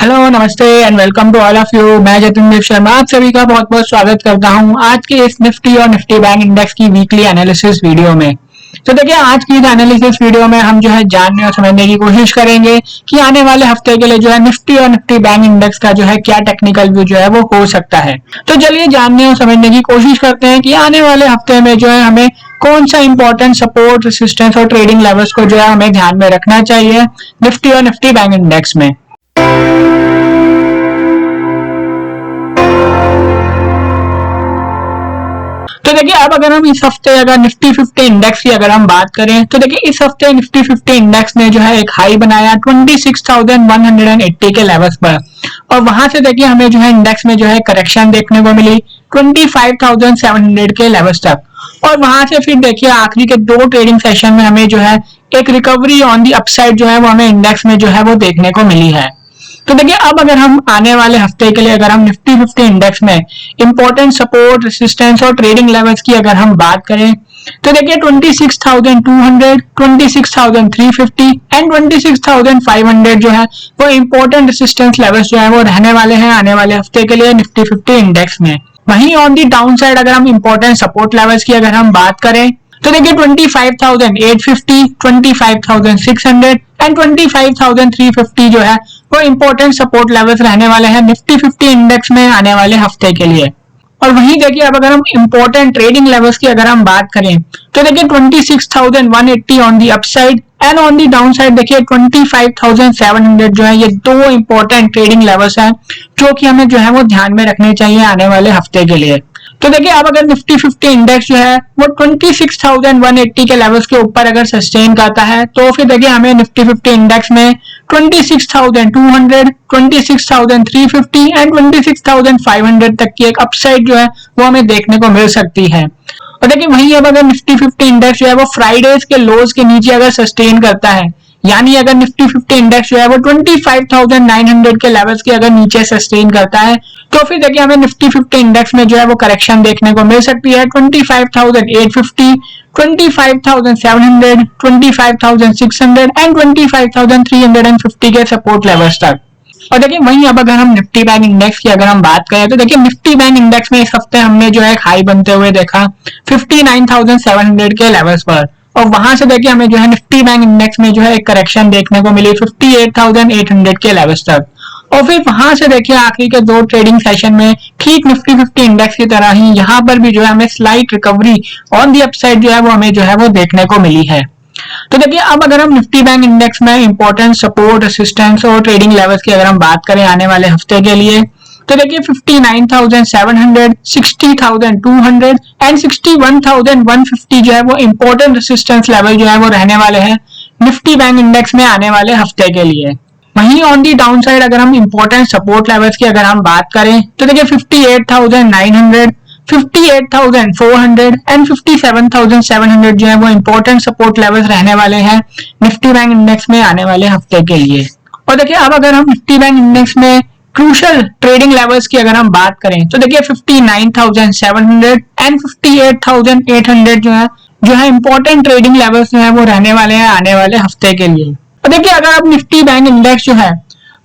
Hello, नमस्ते and welcome to all of you. मैं जतिन शर्मा आप सभी का बहुत बहुत स्वागत करता हूं आज के इस निफ्टी और निफ्टी बैंक इंडेक्स की वीकली एनालिसिस वीडियो में। तो देखिए, आज की इस एनालिसिस वीडियो में हम जो है जानने और समझने की कोशिश करेंगे कि आने वाले हफ्ते के लिए जो है निफ्टी और निफ्टी बैंक इंडेक्स का जो है क्या टेक्निकल व्यू जो है वो हो सकता है। तो चलिए जानने और समझने की कोशिश करते हैं कि आने वाले हफ्ते में जो है हमें कौन सा इंपॉर्टेंट सपोर्ट, रेजिस्टेंस और ट्रेडिंग लेवल्स को जो है हमें ध्यान में रखना चाहिए निफ्टी और निफ्टी बैंक इंडेक्स में। तो देखिए, अब अगर हम इस हफ्ते अगर निफ्टी 50 इंडेक्स की अगर हम बात करें तो देखिए इस हफ्ते निफ्टी 50 इंडेक्स ने जो है एक हाई बनाया 26,180 के लेवल्स पर, और वहां से देखिए हमें जो है इंडेक्स में जो है करेक्शन देखने को मिली 25,700 के लेवल्स तक, और वहां से फिर देखिए आखिरी के दो ट्रेडिंग सेशन में हमें जो है एक रिकवरी ऑन दी अपसाइड जो है वो हमें इंडेक्स में जो है वो देखने को मिली है। तो देखिए, अब अगर हम आने वाले हफ्ते के लिए अगर हम निफ्टी 50 इंडेक्स में इंपॉर्टेंट सपोर्ट, रेजिस्टेंस और ट्रेडिंग लेवल्स की अगर हम बात करें तो देखिए 26,200, 26,350 एंड 26,500 जो है वो इंपॉर्टेंट रेजिस्टेंस लेवल्स जो है वो रहने वाले हैं आने वाले हफ्ते के लिए निफ्टी 50 इंडेक्स में। वहीं ऑन दी डाउन साइड अगर हम इंपॉर्टेंट सपोर्ट लेवल्स की अगर हम बात करें तो देखिए 25,850, 25,600 एंड 25,350 जो है वो इंपॉर्टेंट सपोर्ट लेवल्स रहने वाले हैं निफ्टी 50 इंडेक्स में आने वाले हफ्ते के लिए। और वहीं देखिए अब अगर हम इंपॉर्टेंट ट्रेडिंग लेवल्स की अगर हम बात करें तो देखिए 26,180 on the upside and on the down side देखिए 25,700 जो है ये दो इंपॉर्टेंट ट्रेडिंग लेवल्स हैं जो कि हमें जो है वो ध्यान में रखने चाहिए आने वाले हफ्ते के लिए। तो देखिए, अब अगर निफ्टी 50 इंडेक्स जो है वो 26,180 के लेवल्स के ऊपर अगर सस्टेन करता है तो फिर देखिए हमें निफ्टी 50 इंडेक्स में 26,200, 26,350 एंड 26,500 तक की एक अपसाइड जो है वो हमें देखने को मिल सकती है। और देखिए वहीं अब अगर निफ्टी 50 इंडेक्स जो है वो फ्राइडेज के लोज के नीचे अगर सस्टेन करता है, यानी अगर निफ्टी 50 इंडेक्स जो है वो 25,900 के लेवल्स के अगर नीचे सस्टेन करता है तो फिर देखिए हमें निफ्टी 50 इंडेक्स में जो है वो करेक्शन देखने को मिल सकती है 25,850, 25,700, 25,600 एंड 25,350 के सपोर्ट लेवल्स तक। और देखिए वहीं अब अगर हम निफ्टी बैंक इंडेक्स की अगर हम बात करें तो देखिए निफ्टी बैंक इंडेक्स में इस हफ्ते हमने जो है हाई बनते हुए देखा 59,700 के लेवल्स पर, और वहां से देखिए हमें जो है निफ्टी बैंक इंडेक्स में जो है एक करेक्शन देखने को मिली 58,800 के लेवल्स तक, और फिर वहां से देखिए आखिरी के दो ट्रेडिंग सेशन में ठीक निफ्टी 50 इंडेक्स की तरह ही यहाँ पर भी जो है हमें slight recovery on the upside जो है वो हमें जो है वो देखने को मिली है। तो देखिए, अब अगर हम निफ्टी बैंक इंडेक्स में इंपॉर्टेंट सपोर्ट, रेजिस्टेंस और ट्रेडिंग लेवल्स की अगर हम बात करें आने वाले हफ्ते के लिए तो देखिए 59,700, 60,200 एंड 61,150 जो है वो इंपॉर्टेंट रेजिस्टेंस लेवल जो है वो रहने वाले हैं निफ्टी बैंक इंडेक्स में आने वाले हफ्ते के लिए। वहीं ऑन दी डाउन साइड अगर हम इंपॉर्टेंट सपोर्ट लेवल्स की अगर हम बात करें तो देखिए 58,900, 58,400 एंड 57,700 जो है वो इंपॉर्टेंट सपोर्ट लेवल्स रहने वाले हैं निफ्टी बैंक इंडेक्स में आने वाले हफ्ते के लिए। और देखिए अब अगर हम निफ्टी बैंक इंडेक्स में क्रूशियल ट्रेडिंग लेवल्स की अगर हम बात करें तो देखिए 59,700 एंड 58,800 जो है इंपॉर्टेंट ट्रेडिंग लेवल्स जो है वो रहने वाले हैं आने वाले हफ्ते के लिए। और देखिए अगर अब निफ्टी बैंक इंडेक्स जो है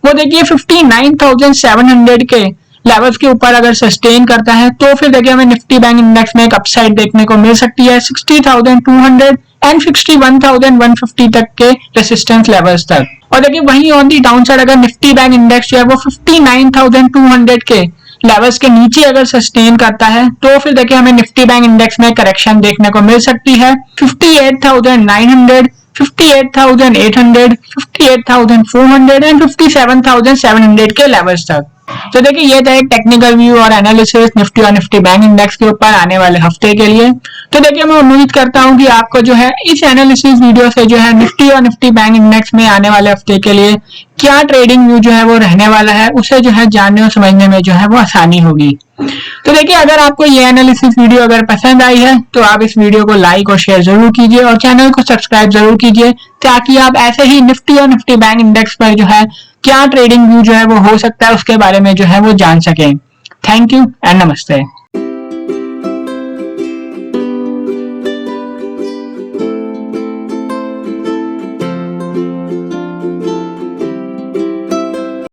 वो देखिए 59,700 के लेवल्स के ऊपर अगर सस्टेन करता है तो फिर देखिए हमें निफ्टी बैंक इंडेक्स में एक अपसाइड देखने को मिल सकती है 60,200 एंड 61,150 तक के रेजिस्टेंस लेवल्स तक। और देखिए वहीं ऑन दी डाउन साइड अगर निफ्टी बैंक इंडेक्स जो है वो 59,200 के लेवल्स के नीचे अगर सस्टेन करता है तो फिर देखिए हमें निफ्टी बैंक इंडेक्स में करेक्शन देखने को मिल सकती है 58,900, 58,800, 58,400 एंड 57,700 के लेवल्स तक। तो देखिए ये था एक टेक्निकल व्यू और एनालिसिस निफ्टी और निफ्टी बैंक इंडेक्स के ऊपर आने वाले हफ्ते के लिए। तो देखिए मैं उम्मीद करता हूं कि आपको जो है इस एनालिसिस वीडियो से जो है निफ्टी और निफ्टी बैंक इंडेक्स में आने वाले हफ्ते के लिए क्या ट्रेडिंग व्यू जो है वो रहने वाला है उसे जो है जानने और समझने में जो है वो आसानी होगी। तो देखिए अगर आपको ये एनालिसिस वीडियो अगर पसंद आई है तो आप इस वीडियो को लाइक और शेयर जरूर कीजिए और चैनल को सब्सक्राइब जरूर कीजिए ताकि आप ऐसे ही निफ्टी और निफ्टी बैंक इंडेक्स पर जो है क्या ट्रेडिंग व्यू जो है वो हो सकता है उसके बारे में जो है वो जान सकें। थैंक यू एंड नमस्ते।